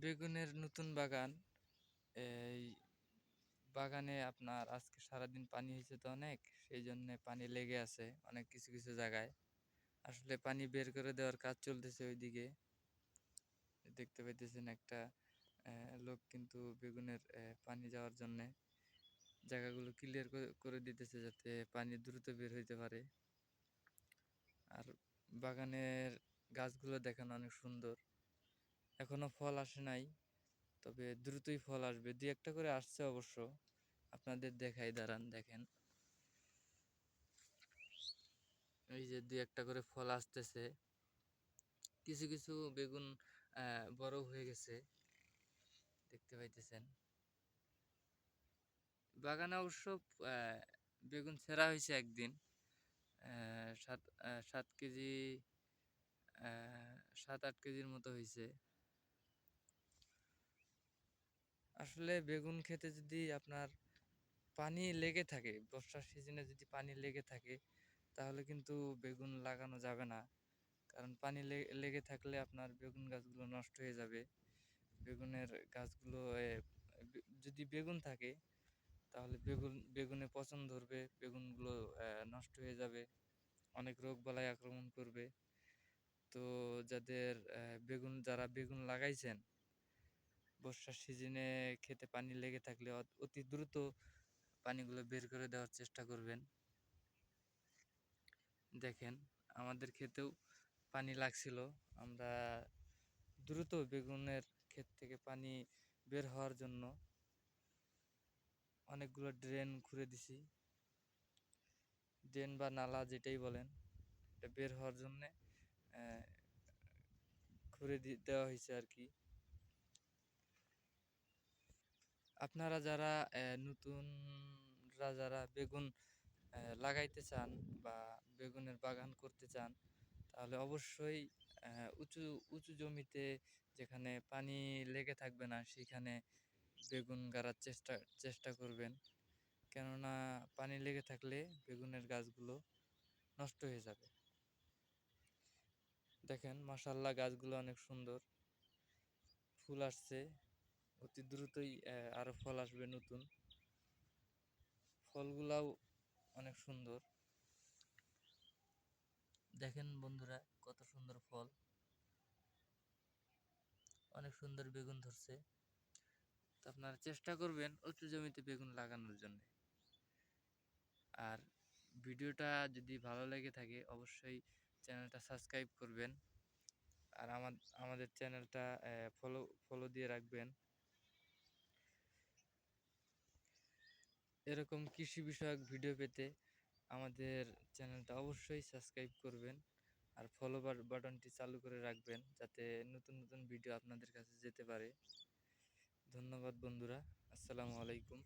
বেগুনের নতুন বাগান। এই বাগানে আপনার আজকে সারাদিন পানি হয়েছে তো অনেক, সেই জন্য পানি লেগে আছে অনেক কিছু কিছু জায়গায়। আসলে পানি বের করে দেওয়ার কাজ চলতেছে ওইদিকে। দেখতে পাইতেছেন একটা লোক কিন্তু বেগুনের পানি যাওয়ার জন্যে জায়গাগুলো ক্লিয়ার করে দিতেছে, যাতে পানি দ্রুত বের হইতে পারে। আর বাগানের গাছগুলো দেখেন অনেক সুন্দর। এখনো ফল আসে নাই, তবে দ্রুতই ফল আসবে। দুই একটা করে আসছে অবশ্য। আপনাদের দেখাই, দাঁড়ান দেখেন। এই যে দুই একটা করে ফল আসতেছে। কিছু কিছু বেগুন বড় হয়ে গেছে, দেখতে পাইতেছেন। বাগানে অবশ্য আহ, বেগুন ছেঁড়া হয়েছে একদিন। 7 কেজি, 7-8 কেজির মতো হয়েছে। আসলে বেগুন খেতে যদি আপনার পানি লেগে থাকে, বর্ষার সিজনে যদি পানি লেগে থাকে, তাহলে কিন্তু বেগুন লাগানো যাবে না। কারণ পানি লেগে থাকলে আপনার বেগুন গাছগুলো নষ্ট হয়ে যাবে। বেগুনের গাছগুলো যদি বেগুন থাকে, তাহলে বেগুনে পচন ধরবে, বেগুনগুলো নষ্ট হয়ে যাবে, অনেক রোগ বালাই আক্রমণ করবে। তো যারা বেগুন লাগাইছেন, বর্ষার সিজনে খেতে পানি লেগে থাকলে অতি দ্রুত পানিগুলো বের করে দেওয়ার চেষ্টা করবেন। দেখেন, আমাদের ক্ষেতেও পানি লাগছিল। আমরা দ্রুত বেগুনের ক্ষেত থেকে পানি বের হওয়ার জন্য অনেকগুলো ড্রেন খুঁড়ে দিছি। ড্রেন বা নালা যেটাই বলেন, এটা বের হওয়ার জন্যে খুঁড়ে দেওয়া হয়েছে আর কি। আপনারা যারা নতুনরা যারা বেগুন লাগাইতে চান বা বেগুনের বাগান করতে চান, তাহলে অবশ্যই উঁচু উঁচু জমিতে, যেখানে পানি লেগে থাকবে না, সেখানে বেগুন গাড়ার চেষ্টা করবেন। কেননা পানি লেগে থাকলে বেগুনের গাছগুলো নষ্ট হয়ে যাবে। দেখেন, মাশাআল্লাহ, গাছগুলো অনেক সুন্দর, ফুল আসছে। অতি দ্রুতই আরো ফল আসবে নতুন। ফলগুলাও অনেক সুন্দর। দেখেন বন্ধুরা, কত সুন্দর ফল, অনেক সুন্দর বেগুন ধরছে। তো আপনারা চেষ্টা করবেন উঁচু জমিতে বেগুন লাগানোর জন্য। আর ভিডিওটা যদি ভালো লেগে থাকে, অবশ্যই চ্যানেলটা সাবস্ক্রাইব করবেন। আর আমাদের চ্যানেলটা ফলো দিয়ে রাখবেন। এরকম কৃষি বিষয়ক ভিডিও পেতে আমাদের চ্যানেলটা অবশ্যই সাবস্ক্রাইব করবেন। আর ফলো বাটনটি চালু করে রাখবেন, যাতে নতুন নতুন ভিডিও আপনাদের কাছে যেতে পারে। ধন্যবাদ বন্ধুরা, আসসালামু আলাইকুম।